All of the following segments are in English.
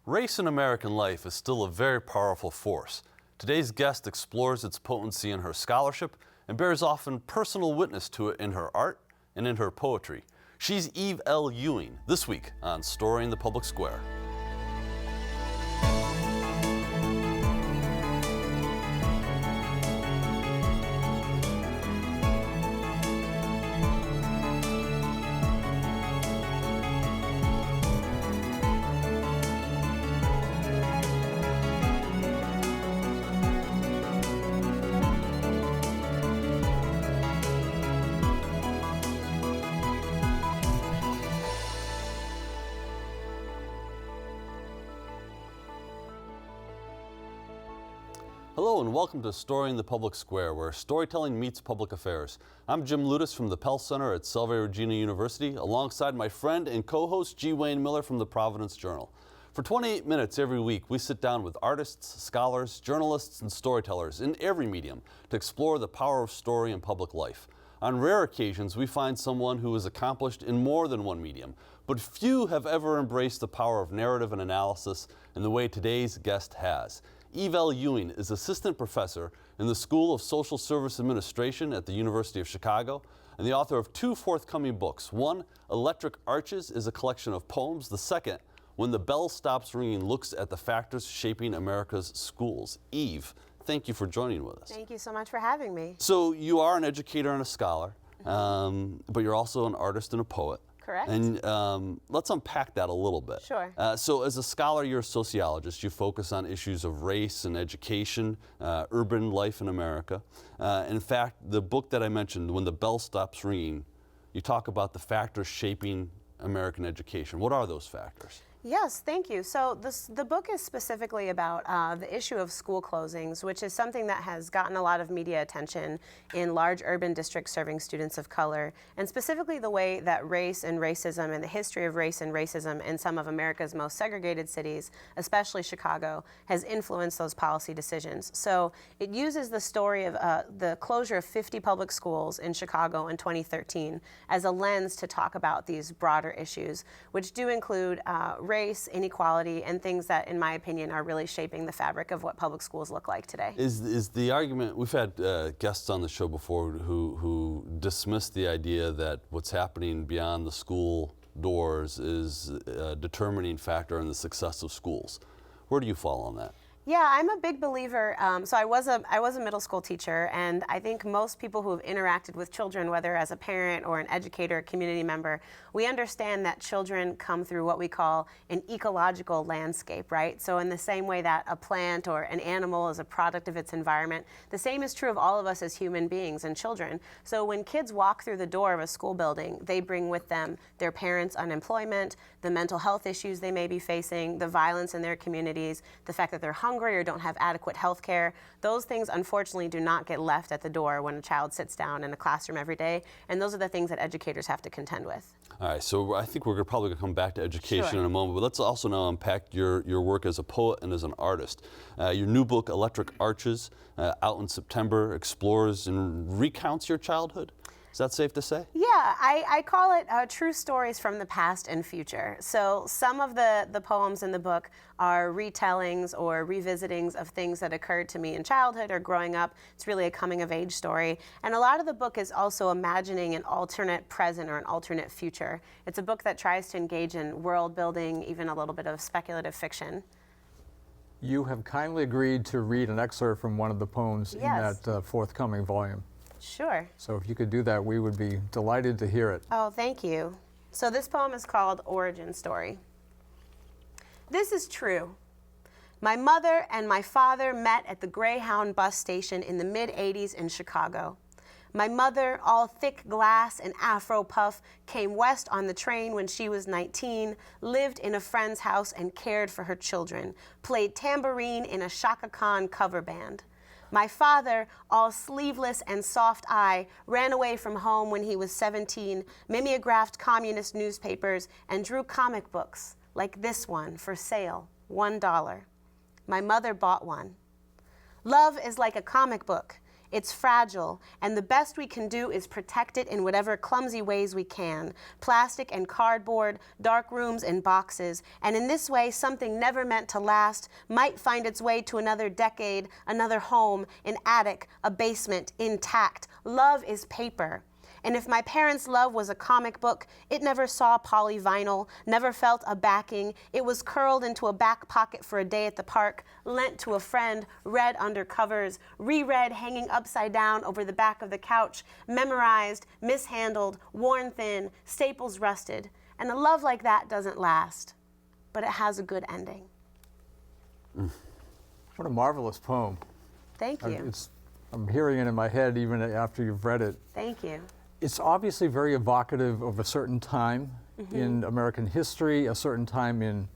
Race in American life is still a very powerful force. Today's guest explores its potency in her scholarship and bears often personal witness to it in her art and in her poetry. She's Eve L. Ewing, this week on Story in the Public Square. Hello and welcome to Story in the Public Square, where storytelling meets public affairs. I'm Jim Ludis from the Pell Center at Salve Regina University, alongside my friend and co-host G. Wayne Miller from the Providence Journal. For 28 minutes every week, we sit down with artists, scholars, journalists, and storytellers in every medium to explore the power of story in public life. On rare occasions, we find someone who is accomplished in more than one medium, but few have ever embraced the power of narrative and analysis in the way today's guest has. Eve L. Ewing is assistant professor in the School of Social Service Administration at the University of Chicago and the author of two forthcoming books. One, Electric Arches, is a collection of poems. The second, When the Bell Stops Ringing, looks at the factors shaping America's schools. Eve, thank you for joining with us. Thank you so much for having me. So you are an educator and a scholar, but you're also an artist and a poet. Correct. And let's unpack that a little bit. Sure. So as a scholar, you're a sociologist. You focus on issues of race and education, urban life in America. In fact, the book that I mentioned, When the Bell Stops Ringing, you talk about the factors shaping American education. What are those factors? Yes, thank you. So the book is specifically about the issue of school closings, which is something that has gotten a lot of media attention in large urban districts serving students of color, and specifically the way that race and racism and the history of race and racism in some of America's most segregated cities, especially Chicago, has influenced those policy decisions. So it uses the story of the closure of 50 public schools in Chicago in 2013 as a lens to talk about these broader issues, which do include race, inequality, and things that, in my opinion, are really shaping the fabric of what public schools look like today. Is the argument, we've had guests on the show before who dismissed the idea that what's happening beyond the school doors is a determining factor in the success of schools. Where do you fall on that? Yeah, I'm a big believer. So I was a middle school teacher, and I think most people who have interacted with children, whether as a parent or an educator, community member, we understand that children come through what we call an ecological landscape, right? So in the same way that a plant or an animal is a product of its environment, the same is true of all of us as human beings and children. So when kids walk through the door of a school building, they bring with them their parents' unemployment, the mental health issues they may be facing, the violence in their communities, the fact that they're hungry or don't have adequate health care. Those things, unfortunately, do not get left at the door when a child sits down in a classroom every day, and those are the things that educators have to contend with. All right, so I think we're probably going to come back to education Sure. in a moment, but let's also now unpack your work as a poet and as an artist. Your new book, Electric Arches, out in September, explores and recounts your childhood. Is that safe to say? Yeah, I call it true stories from the past and future. So some of the poems in the book are retellings or revisitings of things that occurred to me in childhood or growing up. It's really a coming of age story. And a lot of the book is also imagining an alternate present or an alternate future. It's a book that tries to engage in world building, even a little bit of speculative fiction. You have kindly agreed to read an excerpt from one of the poems Yes. in that forthcoming volume. Sure. So if you could do that, we would be delighted to hear it. Oh, thank you. So this poem is called Origin Story. This is true. My mother and my father met at the Greyhound bus station in the mid-'80s in Chicago. My mother, all thick glass and afro puff, came west on the train when she was 19, lived in a friend's house and cared for her children, played tambourine in a Shaka Khan cover band. My father, all sleeveless and soft-eye, ran away from home when he was 17, mimeographed communist newspapers, and drew comic books, like this one, for sale, $1. My mother bought one. Love is like a comic book. It's fragile, and the best we can do is protect it in whatever clumsy ways we can. Plastic and cardboard, dark rooms and boxes, and in this way, something never meant to last might find its way to another decade, another home, an attic, a basement, intact. Love is paper. And if my parents' love was a comic book, it never saw polyvinyl, never felt a backing. It was curled into a back pocket for a day at the park, lent to a friend, read under covers, reread hanging upside down over the back of the couch, memorized, mishandled, worn thin, staples rusted. And a love like that doesn't last, but it has a good ending. What a marvelous poem. Thank you. I'm hearing it in my head even after you've read it. Thank you. It's obviously very evocative of a certain time in American history, a certain time in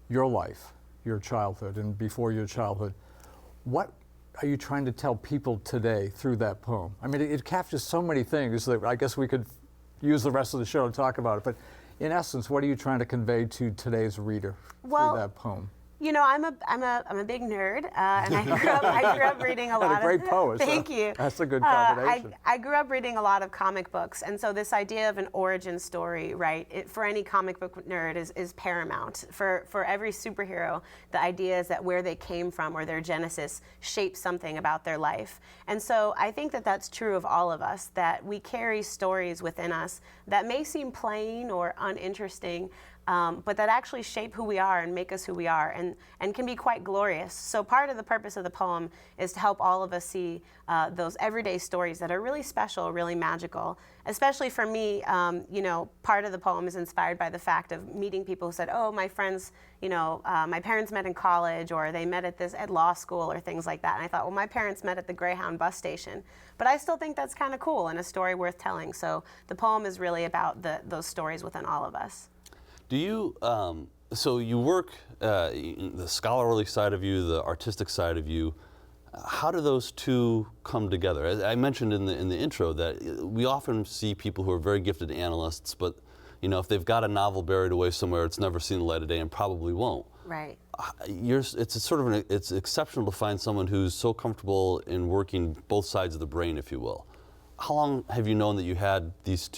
your life, your childhood, and before your childhood. What are you trying to tell people today through that poem? I mean, it captures so many things that I guess we could use the rest of the show to talk about it, but in essence, what are you trying to convey to today's reader through that poem? You know, I'm a big nerd, and I grew up reading a lot And a great poet. Thank you. That's a good combination. I grew up reading a lot of comic books, and so this idea of an origin story, right, for any comic book nerd is paramount. For every superhero, the idea is that where they came from or their genesis shapes something about their life. And so I think that that's true of all of us, that we carry stories within us that may seem plain or uninteresting, but that actually shape who we are and make us who we are, and can be quite glorious. So part of the purpose of the poem is to help all of us see those everyday stories that are really special, really magical. Especially for me, you know, part of the poem is inspired by the fact of meeting people who said, oh, my friends, you know, my parents met in college, or they met at law school, or things like that. And I thought, well, my parents met at the Greyhound bus station. But I still think that's kind of cool and a story worth telling. So the poem is really about those stories within all of us. Do you, so you work the scholarly side of you, the artistic side of you. How do those two come together? As I mentioned in the intro that we often see people who are very gifted analysts, but you know, if they've got a novel buried away somewhere, it's never seen the light of day and probably won't. Right. It's exceptional to find someone who's so comfortable in working both sides of the brain, if you will. How long have you known that you had this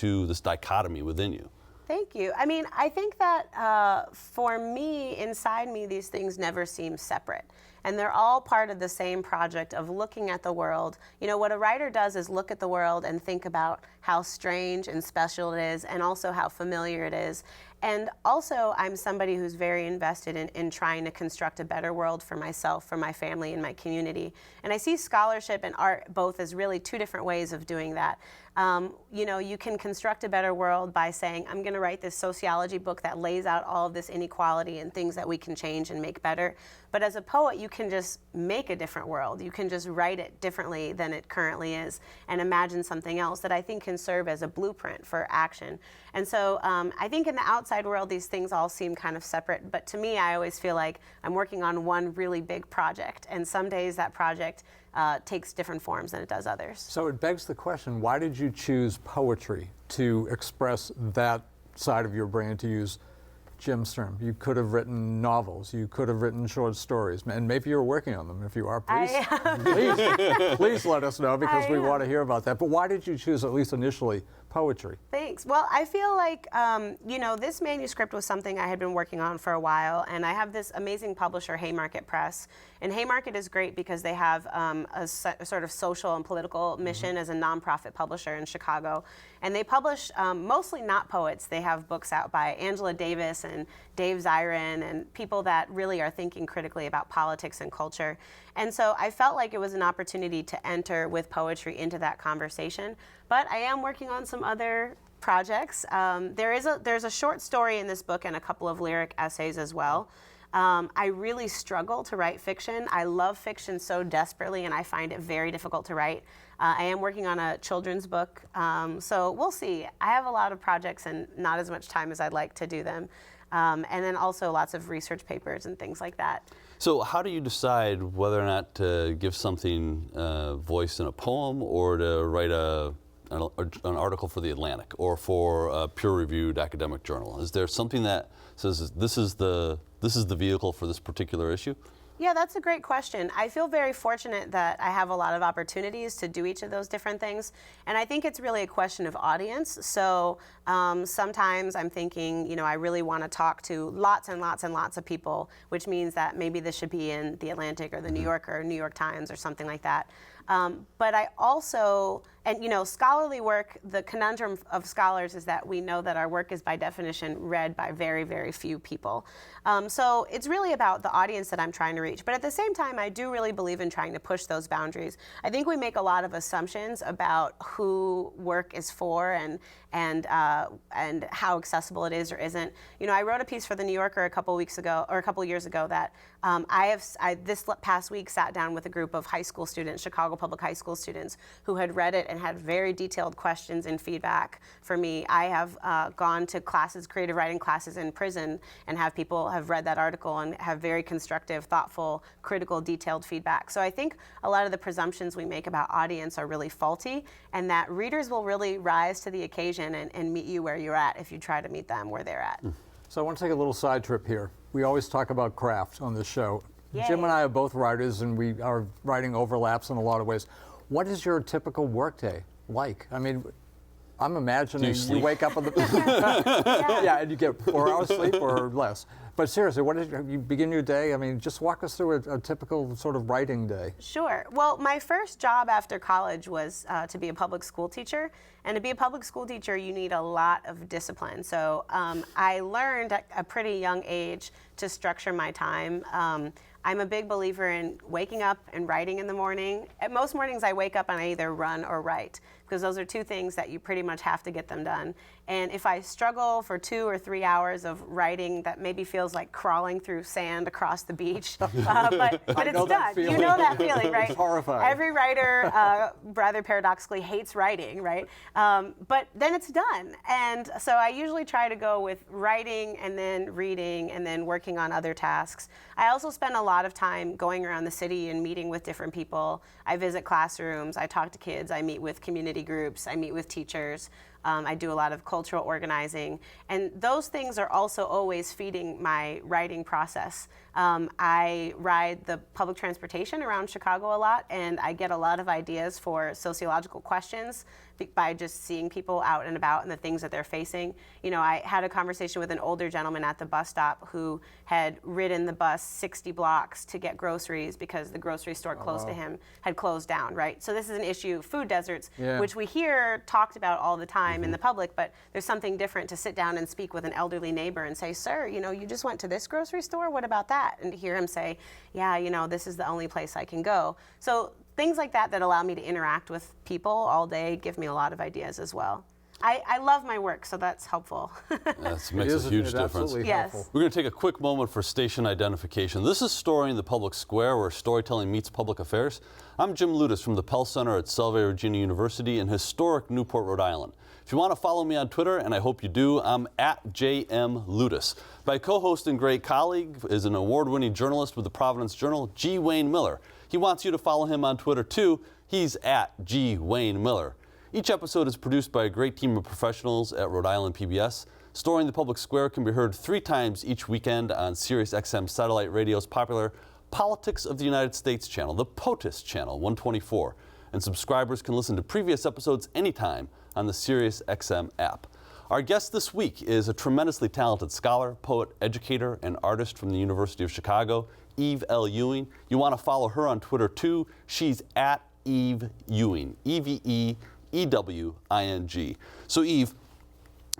dichotomy within you? Thank you. I mean, I think that for me, inside me, these things never seem separate. And they're all part of the same project of looking at the world. You know, what a writer does is look at the world and think about how strange and special it is, and also how familiar it is. And also, I'm somebody who's very invested in trying to construct a better world for myself, for my family, and my community. And I see scholarship and art both as really two different ways of doing that. You know, you can construct a better world by saying, I'm going to write this sociology book that lays out all of this inequality and things that we can change and make better. But as a poet, you can just make a different world. You can just write it differently than it currently is and imagine something else that I think can serve as a blueprint for action. And so I think in the outside world, these things all seem kind of separate. But to me, I always feel like I'm working on one really big project. And some days that project takes different forms than it does others. So it begs the question, why did you choose poetry to express that side of your brain, to use Jim's term? You could have written novels, you could have written short stories, and maybe you're working on them. If you are, please let us know, because we want to hear about that. But why did you choose, at least initially, poetry? Thanks. Well, I feel like, you know, this manuscript was something I had been working on for a while, and I have this amazing publisher, Haymarket Press. And Haymarket is great because they have a sort of social and political mission as a nonprofit publisher in Chicago. And they publish mostly not poets. They have books out by Angela Davis and Dave Zirin and people that really are thinking critically about politics and culture. And so I felt like it was an opportunity to enter with poetry into that conversation. But I am working on some other projects. There's a short story in this book and a couple of lyric essays as well. I really struggle to write fiction. I love fiction so desperately, and I find it very difficult to write. I am working on a children's book, so we'll see. I have a lot of projects and not as much time as I'd like to do them. And then also lots of research papers and things like that. So how do you decide whether or not to give something voice in a poem, or to write an article for the Atlantic or for a peer-reviewed academic journal? Is there something that says this is the vehicle for this particular issue? Yeah, that's a great question. I feel very fortunate that I have a lot of opportunities to do each of those different things. And I think it's really a question of audience. So sometimes I'm thinking, you know, I really want to talk to lots and lots and lots of people, which means that maybe this should be in the Atlantic or the New Yorker or New York Times or something like that. But I also, and you know, scholarly work, the conundrum of scholars is that we know that our work is by definition read by very, very few people. So it's really about the audience that I'm trying to reach. But at the same time, I do really believe in trying to push those boundaries. I think we make a lot of assumptions about who work is for and how accessible it is or isn't. You know, I wrote a piece for the New Yorker a couple weeks ago, or a couple years ago, that I this past week sat down with a group of high school students, Chicago public high school students, who had read it and had very detailed questions and feedback for me. I have gone to classes, creative writing classes in prison, and have people have read that article and have very constructive, thoughtful, critical, detailed feedback. So I think a lot of the presumptions we make about audience are really faulty, and that readers will really rise to the occasion and meet you where you're at if you try to meet them where they're at. So I want to take a little side trip here. We always talk about craft on this show. Yay. Jim and I are both writers, and our writing overlaps in a lot of ways. What is your typical workday like? I mean, I'm imagining you wake up on the yeah, and you get 4 hours sleep or less. But seriously, you begin your day? I mean, just walk us through a typical sort of writing day. Sure. Well, my first job after college was to be a public school teacher. And to be a public school teacher, you need a lot of discipline. So I learned at a pretty young age to structure my time. I'm a big believer in waking up and writing in the morning. At most mornings I wake up and I either run or write, because those are two things that you pretty much have to get them done. And if I struggle for 2 or 3 hours of writing, that maybe feels like crawling through sand across the beach, but it's done. You know that feeling, right? It's horrifying. Every writer, rather paradoxically, hates writing, right? But then it's done. And so I usually try to go with writing and then reading and then working on other tasks. I also spend a lot of time going around the city and meeting with different people. I visit classrooms, I talk to kids, I meet with community groups, I meet with teachers. I do a lot of cultural organizing, and those things are also always feeding my writing process. I ride the public transportation around Chicago a lot, and I get a lot of ideas for sociological questions by just seeing people out and about and the things that they're facing. You know, I had a conversation with an older gentleman at the bus stop who had ridden the bus 60 blocks to get groceries because the grocery store close to him had closed down, right? So this is an issue, food deserts, which we hear talked about all the time in the public, but there's something different to sit down and speak with an elderly neighbor and say, sir, you know, you just went to this grocery store, what about that? And to hear him say, yeah, you know, this is the only place I can go. So things like that allow me to interact with people all day give me a lot of ideas as well. I love my work, so that's helpful. That makes a huge difference. Yes. Helpful. We're going to take a quick moment for station identification. This is Storying the Public Square, where storytelling meets public affairs. I'm Jim Lutis from the Pell Center at Salve Regina University in historic Newport, Rhode Island. If you want to follow me on Twitter, and I hope you do, I'm at JM Lutis. My co-host and great colleague is an award-winning journalist with the Providence Journal, G. Wayne Miller. He wants you to follow him on Twitter too. He's at G. Wayne Miller. Each episode is produced by a great team of professionals at Rhode Island PBS. Storying the Public Square can be heard 3 times each weekend on Sirius XM Satellite Radio's popular Politics of the United States channel, the POTUS channel 124. And subscribers can listen to previous episodes anytime on the Sirius XM app. Our guest this week is a tremendously talented scholar, poet, educator, and artist from the University of Chicago, Eve L. Ewing. You want to follow her on Twitter too. She's at Eve Ewing, EVEEWING. So Eve,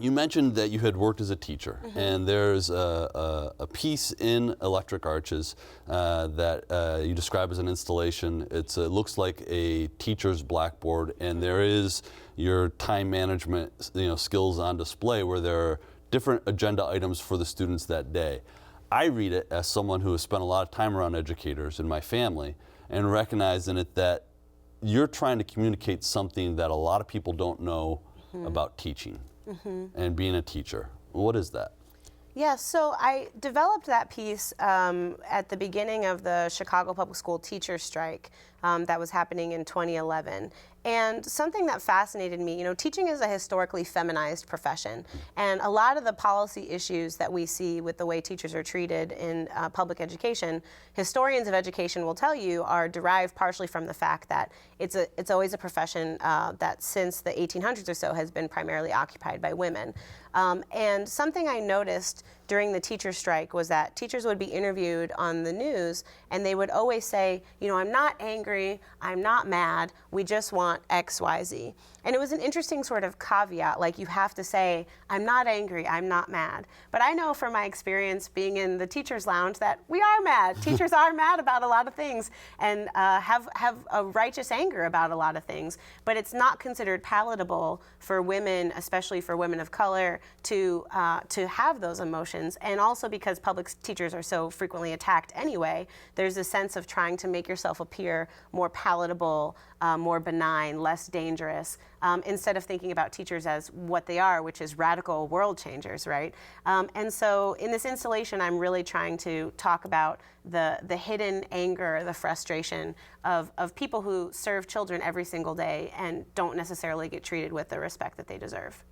you mentioned that you had worked as a teacher, and there's a piece in Electric Arches that you describe as an installation. It looks like a teacher's blackboard, and there is your time management skills on display where there are different agenda items for the students that day. I read it as someone who has spent a lot of time around educators in my family and recognize in it that you're trying to communicate something that a lot of people don't know about teaching and being a teacher. What is that? Yeah, so I developed that piece at the beginning of the Chicago Public School teacher strike that was happening in 2011. And something that fascinated me, teaching is a historically feminized profession. And a lot of the policy issues that we see with the way teachers are treated in public education, historians of education will tell you are derived partially from the fact that it's always a profession that since the 1800s or so has been primarily occupied by women. And something I noticed during the teacher strike was that teachers would be interviewed on the news and they would always say, I'm not angry, I'm not mad, we just want X, Y, Z. And it was an interesting sort of caveat, like you have to say, I'm not angry, I'm not mad. But I know from my experience being in the teacher's lounge that we are mad. Teachers are mad about a lot of things and have a righteous anger about a lot of things. But it's not considered palatable for women, especially for women of color, to have those emotions. And also because public teachers are so frequently attacked anyway, there's a sense of trying to make yourself appear more palatable, more benign, less dangerous, instead of thinking about teachers as what they are, which is radical world changers, right? And so in this installation, I'm really trying to talk about the hidden anger, the frustration of people who serve children every single day and don't necessarily get treated with the respect that they deserve.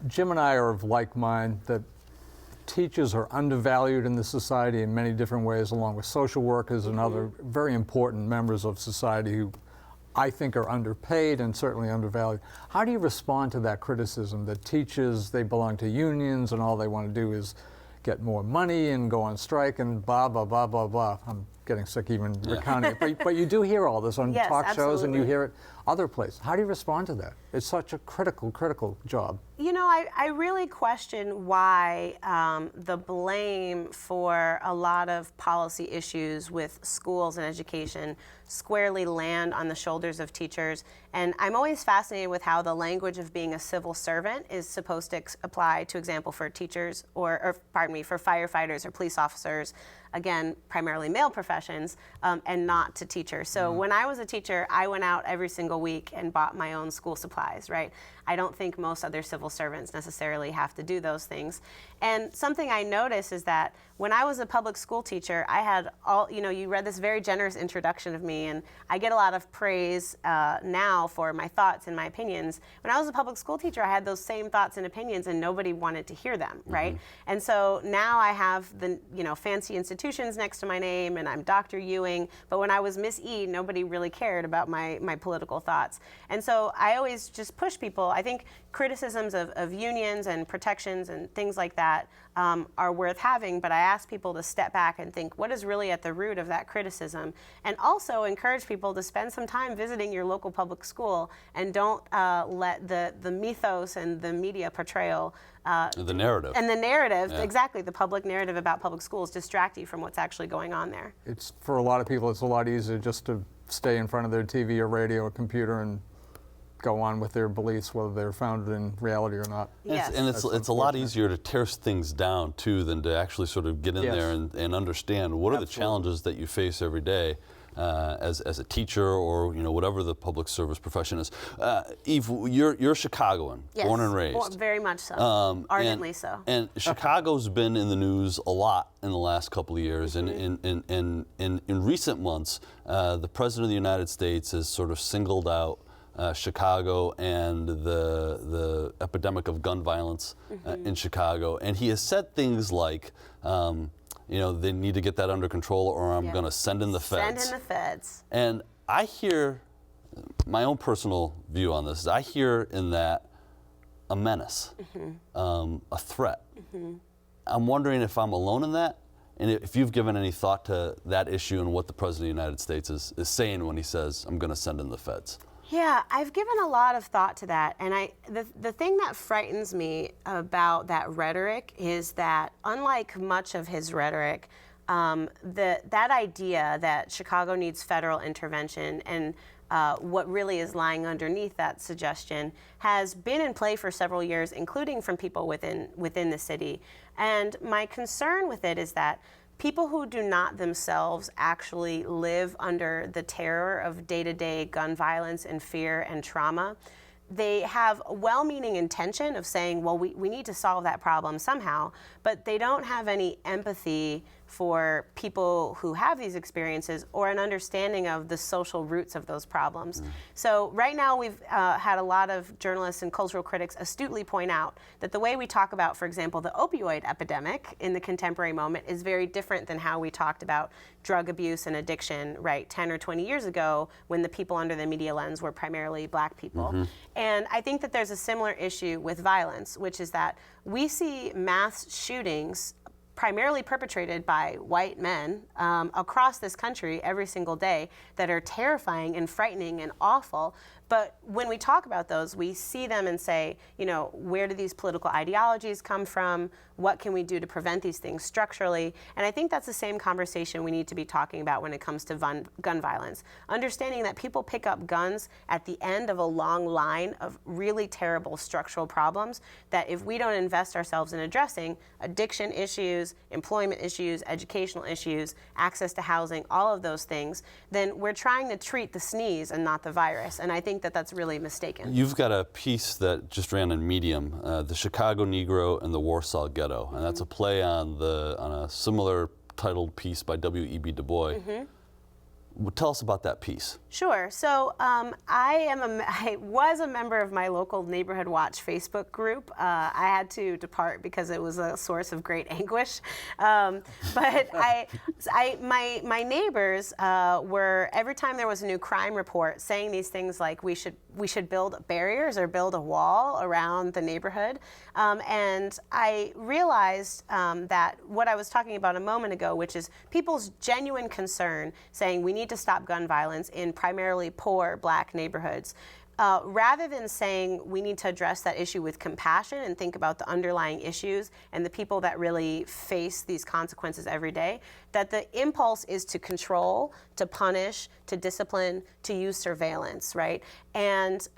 Jim and I are of like mind that teachers are undervalued in the society in many different ways, along with social workers and other very important members of society who I think are underpaid and certainly undervalued. How do you respond to that criticism that teachers, they belong to unions and all they want to do is get more money and go on strike and blah, blah, blah, blah, blah. I'm getting sick even recounting it. But you do hear all this on Yes, talk shows and you absolutely. hear it other places. How do you respond to that? It's such a critical job. I really question why the blame for a lot of policy issues with schools and education squarely land on the shoulders of teachers. And I'm always fascinated with how the language of being a civil servant is supposed to apply, to example, for teachers or for firefighters or police officers, again, primarily male professions, and not to teachers. So when I was a teacher, I went out every single week and bought my own school supplies, right? I don't think most other civil servants necessarily have to do those things. And something I noticed is that when I was a public school teacher, I had you read this very generous introduction of me, and I get a lot of praise now for my thoughts and my opinions. When I was a public school teacher, I had those same thoughts and opinions, and nobody wanted to hear them, right? And so now I have the fancy institutions next to my name, and I'm Dr. Ewing. But when I was Miss E, nobody really cared about my political thoughts. And so I always just push people. I think criticisms of unions and protections and things like that are worth having, but I ask people to step back and think what is really at the root of that criticism, and also encourage people to spend some time visiting your local public school and don't let the mythos and the media portrayal The narrative. and the narrative, exactly, the public narrative about public schools distract you from what's actually going on there. It's, for a lot of people, it's a lot easier just to stay in front of their TV or radio or computer and go on with their beliefs, whether they're founded in reality or not. Yes. And it's a lot easier to tear things down too than to actually sort of get in Yes. there and understand what are the challenges that you face every day as a teacher or whatever the public service profession is. Eve, you're Chicagoan, Yes. born and raised. Very much so. Ardently so. And Chicago's been in the news a lot in the last couple of years. And in recent months, the President of the United States has sort of singled out Chicago and the epidemic of gun violence in Chicago. And he has said things like, they need to get that under control or I'm going to send in the feds. Send in the feds. And I hear, my own personal view on this is I hear in that a menace, a threat. I'm wondering if I'm alone in that, and if you've given any thought to that issue and what the President of the United States is saying when he says, I'm going to send in the feds. Yeah, I've given a lot of thought to that, and the thing that frightens me about that rhetoric is that, unlike much of his rhetoric, that idea that Chicago needs federal intervention and what really is lying underneath that suggestion has been in play for several years, including from people within the city. And my concern with it is that people who do not themselves actually live under the terror of day-to-day gun violence and fear and trauma, they have a well-meaning intention of saying, well, we need to solve that problem somehow, but they don't have any empathy for people who have these experiences, or an understanding of the social roots of those problems. So right now we've had a lot of journalists and cultural critics astutely point out that the way we talk about, for example, the opioid epidemic in the contemporary moment is very different than how we talked about drug abuse and addiction, right, 10 or 20 years ago, when the people under the media lens were primarily black people. And I think that there's a similar issue with violence, which is that we see mass shootings primarily perpetrated by white men across this country every single day that are terrifying and frightening and awful. But when we talk about those, we see them and say, you know, where do these political ideologies come from? What can we do to prevent these things structurally? And I think that's the same conversation we need to be talking about when it comes to gun violence. Understanding that people pick up guns at the end of a long line of really terrible structural problems that if we don't invest ourselves in addressing addiction issues, employment issues, educational issues, access to housing, all of those things, then we're trying to treat the sneeze and not the virus. And I think that that's really mistaken. You've got a piece that just ran in Medium, the Chicago Negro and the Warsaw Ghetto, and that's a play on a similar titled piece by W.E.B. Du Bois. Tell us about that piece. Sure. So I was a member of my local Neighborhood Watch Facebook group. I had to depart because it was a source of great anguish. But my neighbors were, every time there was a new crime report, saying these things like we should build barriers or build a wall around the neighborhood. And I realized that what I was talking about a moment ago, which is people's genuine concern, saying we need to stop gun violence in primarily poor black neighborhoods, rather than saying we need to address that issue with compassion and think about the underlying issues and the people that really face these consequences every day, that the impulse is to control, to punish, to discipline, to use surveillance, right? And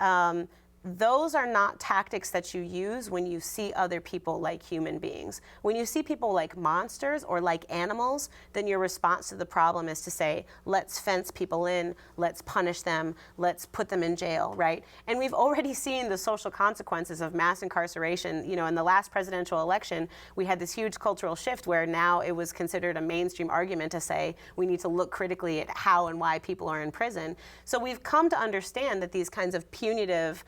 those are not tactics that you use when you see other people like human beings. When you see people like monsters or like animals, then your response to the problem is to say, let's fence people in, let's punish them, let's put them in jail, right? And we've already seen the social consequences of mass incarceration. You know, in the last presidential election, we had this huge cultural shift where now it was considered a mainstream argument to say we need to look critically at how and why people are in prison. So we've come to understand that these kinds of punitive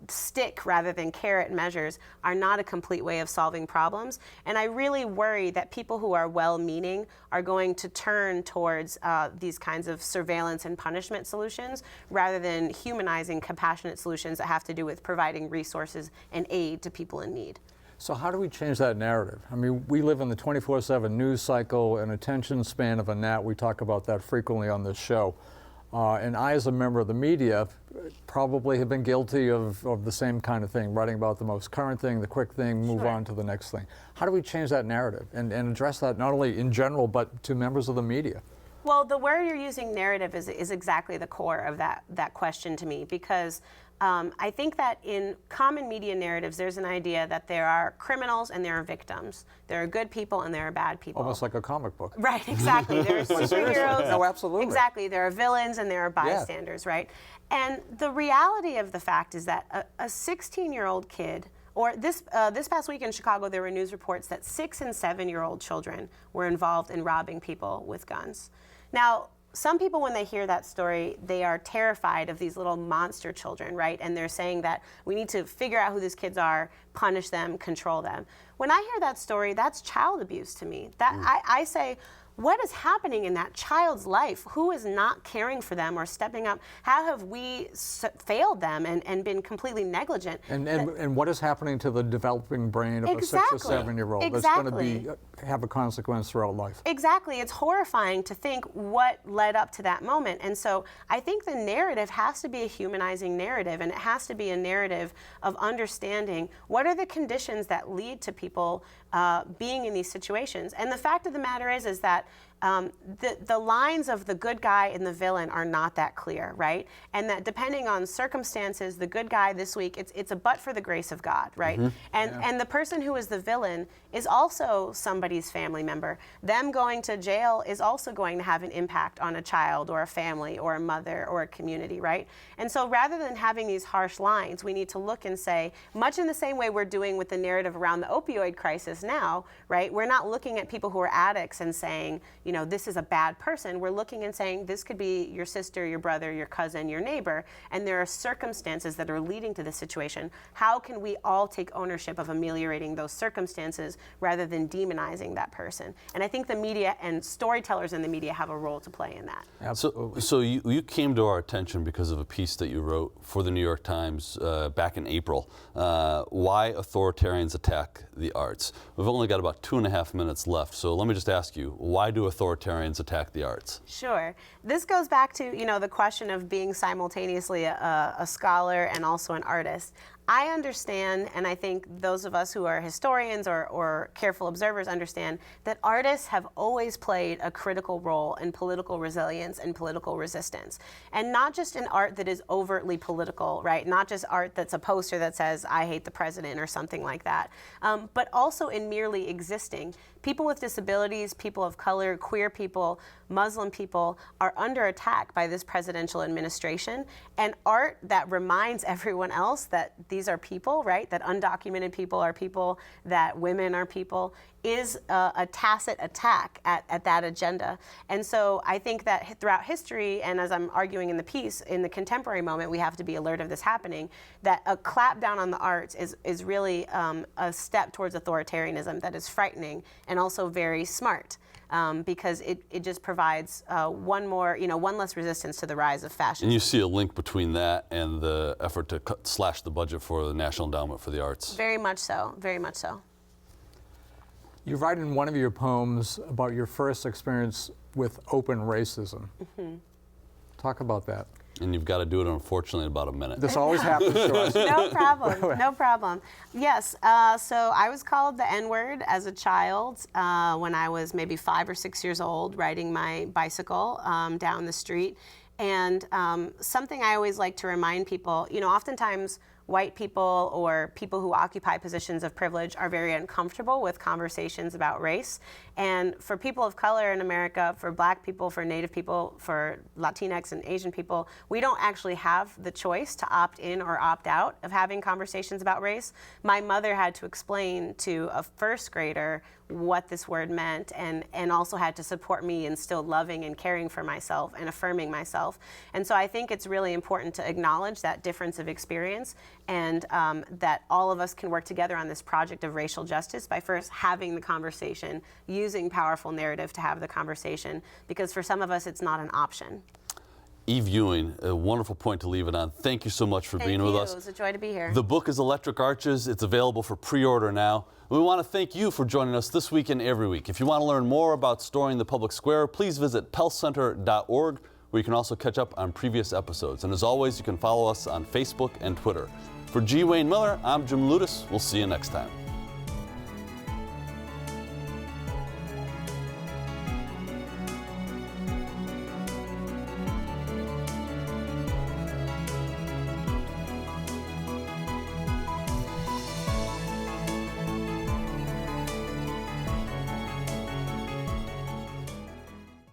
stick rather than carrot measures are not a complete way of solving problems. And I really worry that people who are well-meaning are going to turn towards these kinds of surveillance and punishment solutions rather than humanizing, compassionate solutions that have to do with providing resources and aid to people in need. So how do we change that narrative? I mean, we live in the 24/7 news cycle and attention span of a gnat. We talk about that frequently on this show. And I, as a member of the media, probably have been guilty of the same kind of thing, writing about the most current thing, the quick thing, move on to the next thing. How do we change that narrative and address that not only in general, but to members of the media? Well, the word you're using, narrative, is exactly the core of that question to me, because I think that in common media narratives, there's an idea that there are criminals and there are victims. There are good people and there are bad people. Almost like a comic book. Right, exactly. There are superheroes. No, absolutely. Exactly. There are villains and there are bystanders, right? And the reality of the fact is that a 16-year-old kid, or this past week in Chicago, there were news reports that 6- and 7-year-old children were involved in robbing people with guns. Now, some people, when they hear that story, they are terrified of these little monster children, right? And they're saying that we need to figure out who these kids are, punish them, control them. When I hear that story, that's child abuse to me. I say, what is happening in that child's life? Who is not caring for them or stepping up? How have we failed them and been completely negligent? And what is happening to the developing brain of Exactly. a 6 or 7-year-old Exactly. that's going to have a consequence throughout life? Exactly. It's horrifying to think what led up to that moment. And so I think the narrative has to be a humanizing narrative, and it has to be a narrative of understanding what are the conditions that lead to people being in these situations. And the fact of the matter is that the lines of the good guy and the villain are not that clear, right? And that depending on circumstances, the good guy this week, it's a but for the grace of God, right? And the person who is the villain is also somebody's family member. Them going to jail is also going to have an impact on a child or a family or a mother or a community, right? And so rather than having these harsh lines, we need to look and say, much in the same way we're doing with the narrative around the opioid crisis now, right? We're not looking at people who are addicts and saying, you know, this is a bad person. We're looking and saying, this could be your sister, your brother, your cousin, your neighbor, and there are circumstances that are leading to this situation. How can we all take ownership of ameliorating those circumstances rather than demonizing that person? And I think the media and storytellers in the media have a role to play in that. Absolutely. So you came to our attention because of a piece that you wrote for the New York Times back in April, Why Authoritarians Attack the Arts. We've only got about 2.5 minutes left, so let me just ask you, why do authoritarians attack the arts? Sure. This goes back to, you know, the question of being simultaneously a scholar and also an artist. I understand, and I think those of us who are historians or careful observers understand, that artists have always played a critical role in political resilience and political resistance. And not just in art that is overtly political, right? Not just art that's a poster that says, I hate the president or something like that, but also in merely existing. People with disabilities, people of color, queer people, Muslim people are under attack by this presidential administration. And art that reminds everyone else that these are people, right? That undocumented people are people, that women are people, is a tacit attack at that agenda. And so I think that throughout history, and as I'm arguing in the piece, in the contemporary moment, we have to be alert of this happening, that a clapdown on the arts is really a step towards authoritarianism that is frightening and also very smart. Because it just provides one less resistance to the rise of fascism. And you see a link between that and the effort to slash the budget for the National Endowment for the Arts. Very much so, very much so. You write in one of your poems about your first experience with open racism. Talk about that. And you've got to do it, unfortunately, in about a minute. This always happens to us. No problem, no problem. Yes, so I was called the N-word as a child when I was maybe 5 or 6 years old, riding my bicycle down the street. And something I always like to remind people, you know, oftentimes white people or people who occupy positions of privilege are very uncomfortable with conversations about race. And for people of color in America, for Black people, for Native people, for Latinx and Asian people, we don't actually have the choice to opt in or opt out of having conversations about race. My mother had to explain to a first grader what this word meant, and also had to support me in still loving and caring for myself and affirming myself. And so I think it's really important to acknowledge that difference of experience, and that all of us can work together on this project of racial justice by first having the conversation, using powerful narrative to have the conversation, because for some of us it's not an option. Ewing, a wonderful point to leave it on. Thank you so much for being with us. It was a joy to be here. The book is Electric Arches. It's available for pre-order now. We want to thank you for joining us this week and every week. If you want to learn more about storing the public square, please visit pellcenter.org, where you can also catch up on previous episodes. And as always, you can follow us on Facebook and Twitter. For G. Wayne Miller, I'm Jim Ludis. We'll see you next time.